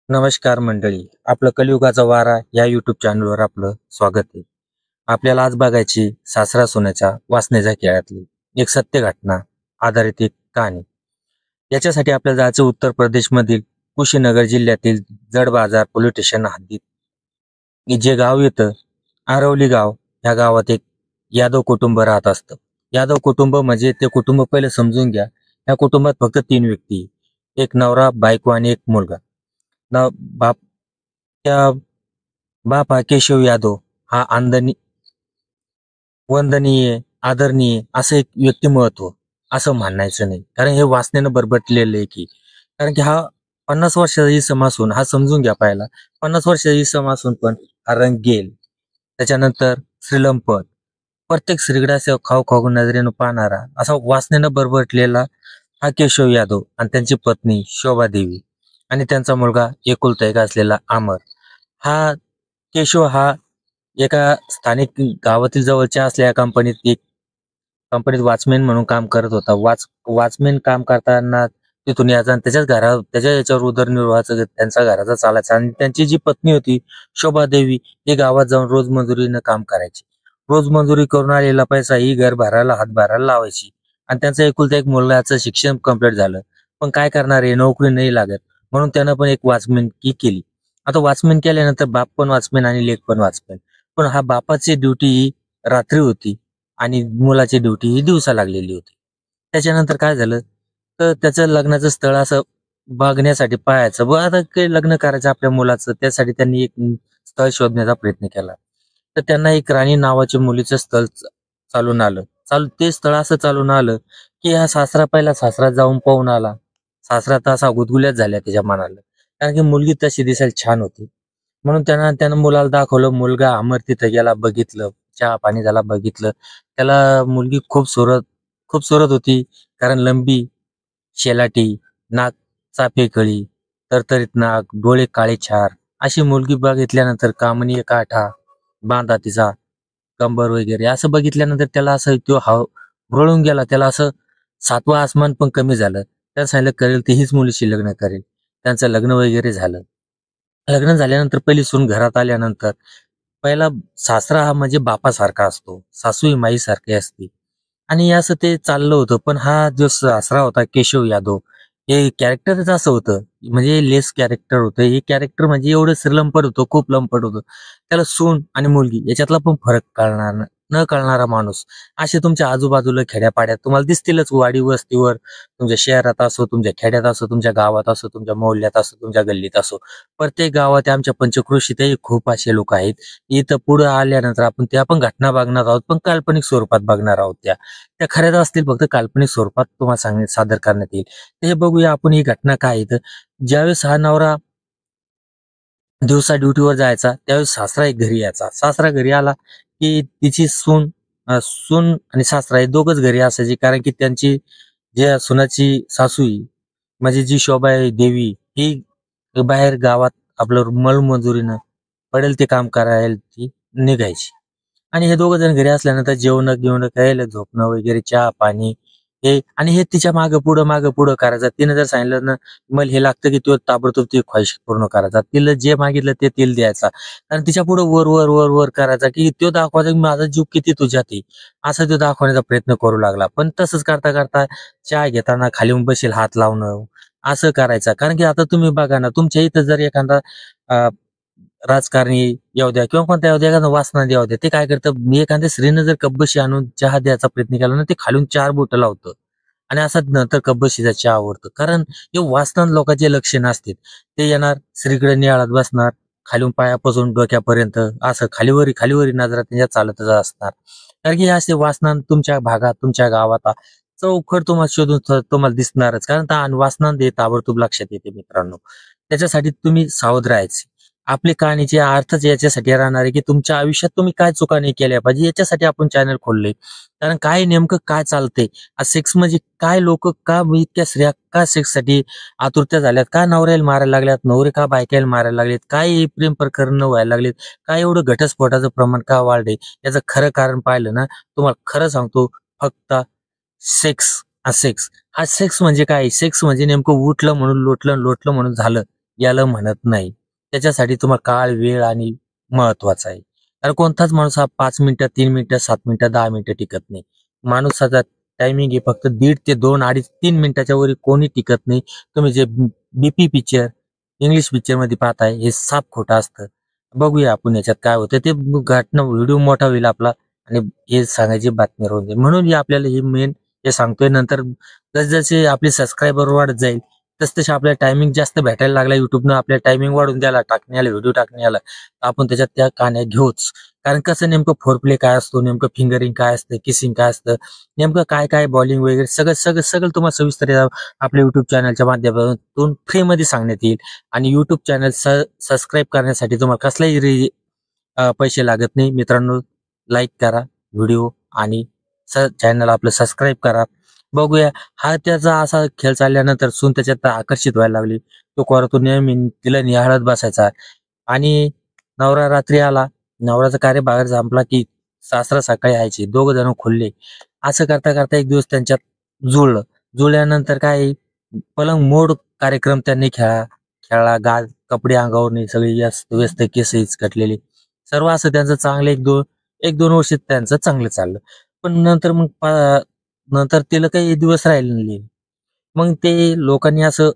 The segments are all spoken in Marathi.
नमस्कार मंडळी. आपलं कलियुगाचा वारा या YouTube चॅनलवर आपलं स्वागत आहे. आपल्याला आज बघायची सासरा सुनेच्या वासनेच्या खेळातली एक सत्य घटना आधारित एक कहाणी. याच्यासाठी आपल्याला जायचं उत्तर प्रदेशमधील कुशीनगर जिल्ह्यातील जड बाजार पोलीस स्टेशन हद्दीत जे गाव येतं आरवली गाव. या गावात एक यादव कुटुंब राहत असतं. यादव कुटुंब म्हणजे ते कुटुंब पहिलं समजून घ्या. या कुटुंबात फक्त 3 व्यक्ती आहे. एक नवरा, बायको आणि एक मुलगा. न बाप त्या बाप हा केशव यादव हा वंदनीय, आदरणीय असं एक व्यक्तिमत्व असं म्हणायचं नाही. कारण हे वासनेनं बरबटलेलं आहे की कारण की हा 50 वर्षाचा इसम असून हा समजून घ्या पहिला 50 वर्षाचा इसम असून पण हा रंगेल. त्याच्यानंतर श्रीलंपत प्रत्येक स्त्रीकडे खाऊ खाऊ नजरेनं पाहणारा असा वासनेनं बरबटलेला हा केशव यादव आणि त्यांची पत्नी शोभा देवी आणि त्यांचा मुलगा एकुलता एक असलेला अमर. हा केशव हा एका स्थानिक गावातील जवळच्या असलेल्या कंपनीत वॉचमॅन म्हणून काम करत होता. वॉचमॅन काम करताना तिथून यायचा आणि त्याच्या याच्यावर उदरनिर्वाहाचं त्यांचा घराचा चालायचा आणि त्यांची जी पत्नी होती शोभा देवी ही गावात जाऊन रोज मजुरीनं काम करायची. रोज मजुरी करून आलेला पैसा ही घर भरायला हातभाराला लावायची आणि त्यांचा एकुलता एक मुलगाचं शिक्षण कंप्लीट झालं. पण काय करणार आहे नोकरी नाही लागत म्हणून त्यानं पण एक वॉचमॅन की केली. आता वॉचमॅन केल्यानंतर बाप पण वॉचमॅन आणि लेक पण वॉचमॅन. पण हा बापाची ड्युटी ही रात्री होती आणि मुलाची ड्युटी ही दिवसा लागलेली होती. त्याच्यानंतर काय झालं तर त्याचं लग्नाचं स्थळ असं बघण्यासाठी पाहायचं व आता काही लग्न करायचं आपल्या मुलाचं त्यासाठी त्यांनी एक स्थळ शोधण्याचा प्रयत्न केला. तर त्यांना एक राणी नावाच्या मुलीचं स्थळ चालून आलं. ते स्थळ असं चालून आलं की हा सासरा पहिला सासरा जाऊन पाहून आला. सासरा तर असा गुदगुल्यात झाल्या त्याच्या मनाला. कारण की मुलगी तशी दिसायला छान होती. म्हणून त्यानं मुलाला दाखवलं. मुलगा अमर तिथं गेला, बघितलं. चहा पाणी झाला, बघितलं. त्याला मुलगी खूप सुरत होती. कारण लंबी, शेलाटी, नाक चाफेकळी, तरतरीत नाक, डोळे काळेछार अशी मुलगी बघितल्यानंतर कामनीय काठा, बांधा तिचा कंबर वगैरे असं बघितल्यानंतर त्याला असं तो हुरळून गेला. त्याला असं 7वं आसमान पण कमी झालं. त्याला सांगितलं करेल ते हीच मुलीशी लग्न करेल. त्यांचं लग्न वगैरे झालं. लग्न झाल्यानंतर पहिली सून घरात आल्यानंतर पहिला सासरा हा म्हणजे बापासारखा असतो. सासू ही माईसारखी असते. आणि असं ते चाललं होतं. पण हा जो सासरा होता केशव यादव, हे कॅरेक्टरच असं होतं. म्हणजे लेस कॅरेक्टर होतं. हे कॅरेक्टर म्हणजे एवढं श्रीलंपट होतं, खूप लंपट होतं. त्याला सून आणि मुलगी याच्यातला पण फरक न कळणारा माणूस. असे तुमच्या आजूबाजूला खेड्यापाड्यात तुम्हाला दिसतीलच वाडी वस्तीवर. तुमच्या शहरात असो, तुमच्या खेड्यात असो, तुमच्या गावात असो, तुमच्या मोहल्ल्यात असो, तुमच्या गल्लीत असो. प्रत्येक गावात आमच्या पंचक्रोशीतही खूप असे लोक आहेत. इथं पुढे आल्यानंतर आपण त्या पण घटना बघणार आहोत, पण काल्पनिक स्वरूपात बघणार आहोत त्या. त्या खऱ्याच असतील फक्त काल्पनिक स्वरूपात तुम्हाला सादर करण्यात येईल. तर हे बघूया आपण ही घटना काय आहे तर ज्यावेळेस हा नवरा दिवसा ड्युटीवर जायचा त्यावेळेस सासरा एक घरी यायचा. सासरा घरी आला की तिची सून आणि सासरा हे दोघच घरी असायचे. कारण की त्यांची जे सुनाची सासू आहे, म्हणजे जी शोभा देवी ही बाहेर गावात आपलं मजुरीनं पडेल ते काम करायला ती निघायची. आणि हे दोघं जण घरी असल्यानंतर जेवण गिवणं करायला झोपणं वगैरे चहा पाणी हे आणि हे तिच्या मागं पुढं करायचं. तिने जर सांगितलं ना मला हे लागतं की तो ताबडतोब ती ख्वाहिश पूर्ण करायचा. तिला जे मागितलं ते तिला द्यायचा. आणि तिच्या पुढे वर करायचा की तो दाखवायचा की माझा जीव किती तुझ्यात आहे. असा तो दाखवण्याचा प्रयत्न करू लागला. पण तसंच करता करता चहा घेताना खाली येऊन बसेल हात लावणं असं करायचा. कारण की आता तुम्ही बघा ना तुमच्या इथं जर एखादा राजकारणी येऊ द्या किंवा कोणता येऊ द्या एखादा वासना येऊ द्या ते काय करतं मी एखाद्या स्त्रीनं जर कब्बशी आणून चहा द्यायचा प्रयत्न केला ना ते खालून 4 बोटं लावतं आणि असं नंतर कब्बशीचा चहा आवडतं. कारण हे वासना लोकांचे लक्षण असते. ते येणार स्त्रीकडे निहाळत बसणार खालून पायापासून डोक्यापर्यंत असं खालीवरी नजरा त्यांच्या चालतच असणार. कारण की हे असे वासना तुमच्या भागात तुमच्या गावात चौखट तुम्हाला शोधून तुम्हाला दिसणारच. कारण वासना हे ताबडतोब लक्षात येते मित्रांनो. त्याच्यासाठी तुम्ही सावध राहायचे. आपली कहाणीचे अर्थच याच्यासाठी राहणार आहे की तुमच्या आयुष्यात तुम्ही काय चुका नाही केल्या पाहिजे याच्यासाठी आपण चॅनल खोलले. कारण काय नेमकं काय चालतंय सेक्स म्हणजे काय लोक का इतक्या स्त्रिया का सेक्ससाठी आतुरत्या झाल्यात का नवऱ्याला मारायला लागल्यात नवरे का बायकाला मारायला लागलेत काय हे प्रेम प्रकरण व्हायला लागलेत काय एवढं घटस्फोटाचं प्रमाण का वाढलंय याचं खरं कारण पाहिलं ना तुम्हाला खरं सांगतो फक्त सेक्स हा सेक्स म्हणजे काय सेक्स म्हणजे नेमकं उठलं म्हणून लोटलं लोटलं म्हणून झालं याला म्हणत नाही. त्याच्यासाठी तुम्हाला काळ, वेळ आणि महत्वाचा आहे. कारण कोणताच माणूस हा 5 मिनिटं, 3 मिनिटं, 7 मिनिटं, 10 मिनिटं टिकत नाही. माणूसाचा टायमिंग हे फक्त 1.5 ते 2, 2.5, 3 मिनिटाच्या वर कोणी टिकत नाही. तुम्ही जे बीपी पिक्चर, इंग्लिश पिक्चर मध्ये पाहताय हे साफ खोटं असतं. बघूया आपण याच्यात काय होतं ते. घटना व्हिडिओ मोठा होईल आपला आणि हे सांगायची बातमी राहून जाईल. म्हणून हे आपल्याला हे मेन हे सांगतोय. नंतर जसजसे आपले सबस्क्रायबर वाढत जाईल तसतसे आपल्याला टायमिंग जास्त भेटायला लागला. युट्यूबनं आपल्या टायमिंग वाढून द्यायला टाकण्याला, व्हिडिओ टाकण्याला. आपण त्याच्यात त्या कहाण्या घेऊच. कारण कसं नेमकं फोरप्ले काय असतो, नेमकं फिंगरिंग काय असतं, किसिंग काय असतं, नेमकं काय काय बॉलिंग वगैरे सगळं सगळं सगळं तुम्हाला सविस्तर आपल्या युट्यूब चॅनलच्या माध्यमातून फ्रीमध्ये सांगण्यात येईल. आणि युट्यूब चॅनल सबस्क्राईब करण्यासाठी तुम्हाला कसलाही पैसे लागत नाही. मित्रांनो, लाईक करा व्हिडिओ आणि चॅनल आपलं सबस्क्राईब करा. बघूया हा त्याचा असा खेळ चालल्यानंतर सून त्याच्यात आकर्षित व्हायला लागली. तो कोरातून नेहमी तिला निहाळत बसायचा आणि नवरा रात्री आला. नवऱ्याचा कार्य बाहेर संपला की सासरा सकाळी यायचे. दोघ जण खुलले. असं करता करता एक दिवस त्यांच्यात जुळलं. जुळल्यानंतर काय पलंग मोड कार्यक्रम त्यांनी खेळला. कपडे अंगावर नाही, सगळी व्यस्त व्यस्त केस कटलेली. सर्व असं त्यांचं चांगलं एक दोन वर्ष त्यांचं चांगलं चाललं. पण नंतर मग नंतर तिला काही दिवस राहिले नाही. मग ते लोकांनी असं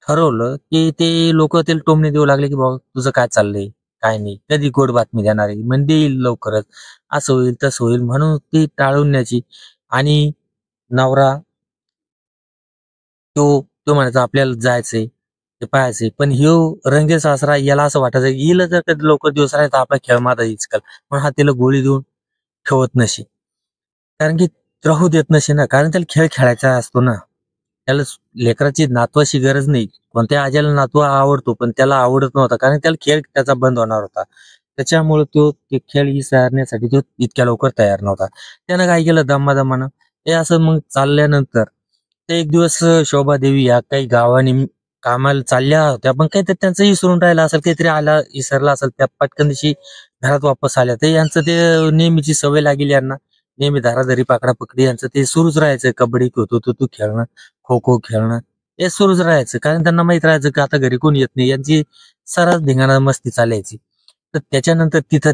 ठरवलं की ते लोक त्याला टोमणे देऊ लागले की बाबा तुझं काय चाललंय, काय नाही, कधी गोड बातमी देणार आहे, म्हणजे देईल लवकरच, असं होईल तसं होईल, म्हणून ती टाळून न्यायची. आणि नवरा तो तो म्हणायचा आपल्याला जायचंय, ते पाहायचंय. पण ह्यो रंगे सासरा याला असं वाटायचं हिला जर कधी लवकर दिवस राहायचा आपला खेळ माझा हिचकल. पण हा तिला गोळी देऊन ठेवत नसे. कारण की राहू देत नसे ना, कारण त्याला खेळ खेळायचा असतो ना. त्याला लेकराची नातवाची गरज नाही. कोणत्या आज्याला नातवा आवडतो, पण त्याला आवडत नव्हता कारण त्याला खेळ त्याचा बंद होणार होता. त्याच्यामुळे तो ते खेळ विसरण्यासाठी तो इतक्या लवकर तयार नव्हता. त्यानं काय केलं दमादमानं हे असं मग चालल्यानंतर ते एक दिवस शोभादेवी या काही गावाने कामाला चालल्या होत्या, पण काहीतरी त्यांचं विसरून राहिलं असेल, काहीतरी आला विसरला असेल. त्या पटकन दिवशी घरात वापस आल्या. तर यांचं ते नेहमीची सवय लागेल यांना. नेहमी धाराधारी पकडापकडी यांचं ते सुरूच राहायचं. कबड्डी तू खेळणं, खो खो खेळणं हे सुरूच राहायचं. कारण त्यांना माहित राहायचं की आता घरी कोण येत नाही. यांची सर्रास धिंगाणा मस्ती चालायची. तर त्याच्यानंतर तिथं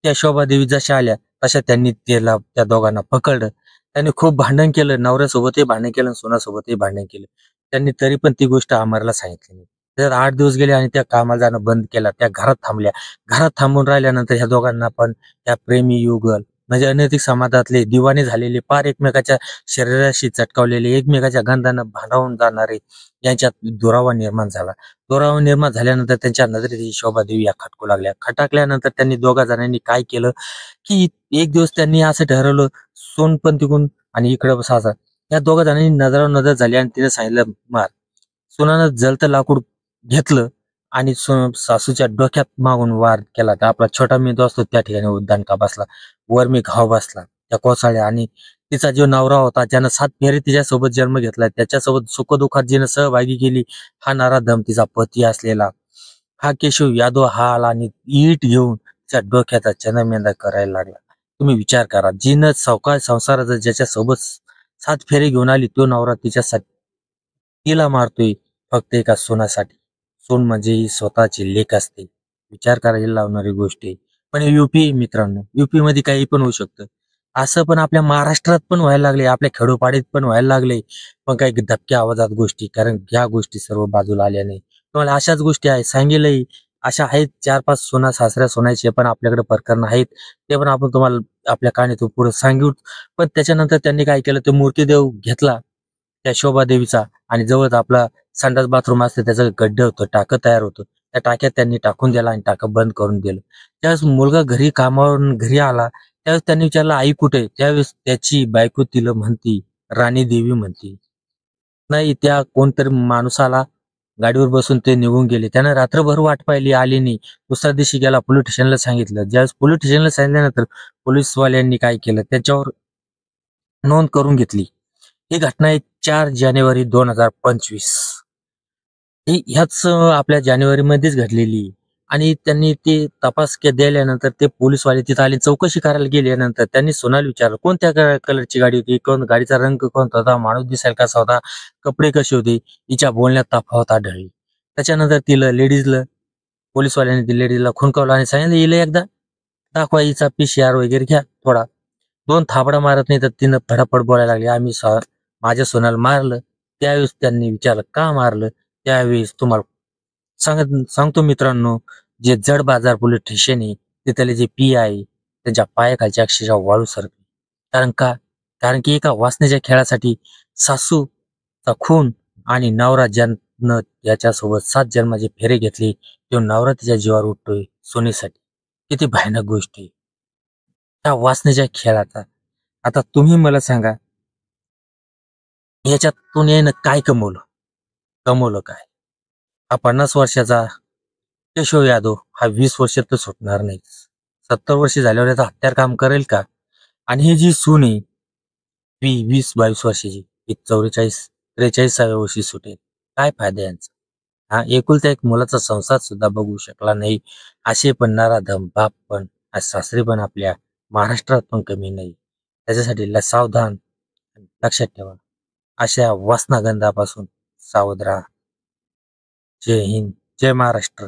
त्या शोभादेवी जशा आल्या तशा त्यांनी त्या दोघांना पकडलं. त्यांनी खूप भांडण केलं. नवऱ्यासोबतही भांडण केलं, सोनासोबतही भांडण केलं. त्यांनी तरी पण ती गोष्ट अमरला सांगितली नाही. त्याच्यात 8 दिवस गेले आणि त्या कामाला जाणं बंद केलं. त्या घरात थांबल्या. घरात थांबून राहिल्यानंतर ह्या दोघांना पण त्या प्रेमी युगल म्हणजे अनैतिक समाजातले दिवाने झालेले, पार एकमेकाच्या शरीराशी चटकावलेले, एकमेकाच्या गंधानं भांडावून जाणारे यांच्यात दुरावा निर्माण झाला. दुरावा निर्माण झाल्यानंतर त्यांच्या नजरेत ही शोभादेवी या खटकू लागल्या. खटकल्यानंतर त्यांनी दोघा जणांनी काय केलं की एक दिवस त्यांनी असं ठरवलं, सोन पण तिकून आणि इकडं सासरा, या दोघा जणांनी नजरावर नजर झाली आणि तिने सांगितलं मार. सुनानं जलतं लाकूड घेतलं आणि सासूच्या डोक्यात मागून वार केला. तर आपला छोटा मेंदू असतो त्या ठिकाणी दणका बसला. वर मी घाव बसला त्या कोसळल्या. आणि तिचा जो नवरा होता ज्यानं 7 फेरे तिच्यासोबत जन्म घेतला, त्याच्यासोबत सुखदुःखात जिनं सहभागी केली, हा नराधम तिचा पती असलेला हा केशव यादव हा आला आणि ईट घेऊन तिच्या डोक्याचा चनमेंदा करायला लागला. तुम्ही विचार करा, जिनं सावकार संसाराचा ज्याच्यासोबत 7 फेरे घेऊन आली तो नवरा तिच्यासाठी तिला मारतोय फक्त एका सोनासाठी. सून म्हणजे ही स्वतःची लेक असते. विचार करायला लावणारी गोष्ट आहे. पण युपी मित्रांनो, युपी मध्ये काही पण होऊ शकतं. असं पण आपल्या महाराष्ट्रात पण व्हायला लागले, आपल्या खेडोपाडीत पण व्हायला लागले. पण काही धक्क्या आवाजात गोष्टी, कारण ह्या गोष्टी सर्व बाजूला आल्या नाही. तुम्हाला अशाच गोष्टी आहेत सांगेलही. अशा आहेत 4-5 सोना सासऱ्या सोनायचे पण आपल्याकडे प्रकरण आहेत. ते पण आपण तुम्हाला आपल्या कहाणीतून पुढे सांगू. पण त्याच्यानंतर त्यांनी काय केलं, ते मूर्तीदेव घेतला त्या शोभादेवीचा आणि जवळच आपला संडास बाथरूम असते त्याचं गड्डे होतं, टाकं तयार होतं. त्या टाक्यात त्यांनी टाकून दिला आणि टाकं बंद करून दिलं. त्यावेळेस मुलगा घरी कामावरून घरी आला. त्यावेळेस त्यांनी विचारलं आई कुठे? त्यावेळेस त्याची बायको तिला म्हणती राणी देवी म्हणती. नाही, त्या कोणतरी माणूस आला, गाडीवर बसून ते निघून गेले. त्यानं रात्रभर वाट पाहिली, आली नाही. दुसऱ्या दिवशी गेला, पोलीस स्टेशनला सांगितलं. ज्यावेळेस पोलीस स्टेशनला सांगितल्यानंतर पोलीसवाल्यांनी काय केलं, त्याच्यावर नोंद करून घेतली. ही घटना आहे 4 जानेवारी 2025. ही ह्याच आपल्या जानेवारीमध्येच घडलेली आहे. आणि त्यांनी ते तपास दिल्यानंतर ते पोलीसवाले तिथे आले. चौकशी करायला गेल्यानंतर त्यांनी सोनाली विचारलं कोणत्या कलरची गाडी होती, कोण गाडीचा रंग कोणता होता, माणूस दिसायला कसा होता, कपडे कसे होते. हिच्या बोलण्यात तफावत आढळली. त्याच्यानंतर तिला लेडीजला पोलीसवाल्यांनी ती लेडीजला खुणकावलं आणि सांगितलं हिला एकदा दाखवा हिचा PCR वगैरे घ्या थोडा. 2 थापडा मारत नाही तर तिनं फटाफट बोलायला लागली आम्ही माझ्या सोनाला मारलं. त्यावेळेस त्यांनी विचारलं का मारलं. त्यावेळेस तुम्हाला सांगतो मित्रांनो, जे जड बाजार पोलीस स्टेशन आहे तिथले जे PI त्यांच्या पायाखालची अक्षरशः वाळू सरकली. कारण का? कारण की एका वासनेच्या खेळासाठी सासूचा खून आणि नवरा ज्यानं याच्यासोबत 7 जन्माचे फेरे घेतले, तो नवरा तिच्या जीवावर उठतोय सुनेसाठी. किती भयानक गोष्ट आहे. त्या वासनेच्या खेळाचा. आता तुम्ही मला सांगा, याच्यातून यानं काय कमवलं? कमवलं काय? हा 50 वर्षाचा केशव यादव हा 20 वर्षात तर सुटणार नाही. 70 वर्ष झाल्यावर याचा हत्यार काम करेल का? आणि ही जी सून आहे 20-22 वर्षाची, ही 44-43व्या वर्षी सुटेल. काय फायदा यांचा? हा एकुलता एक मुलाचा संसार सुद्धा बघू शकला नाही. असे पण नराधम बाप पण आज सासरे पण आपल्या महाराष्ट्रात पण कमी नाही. त्याच्यासाठी सावधान लक्षात ठेवा. अशा वासनागंधापासून सावध राहा. जय हिंद, जय महाराष्ट्र.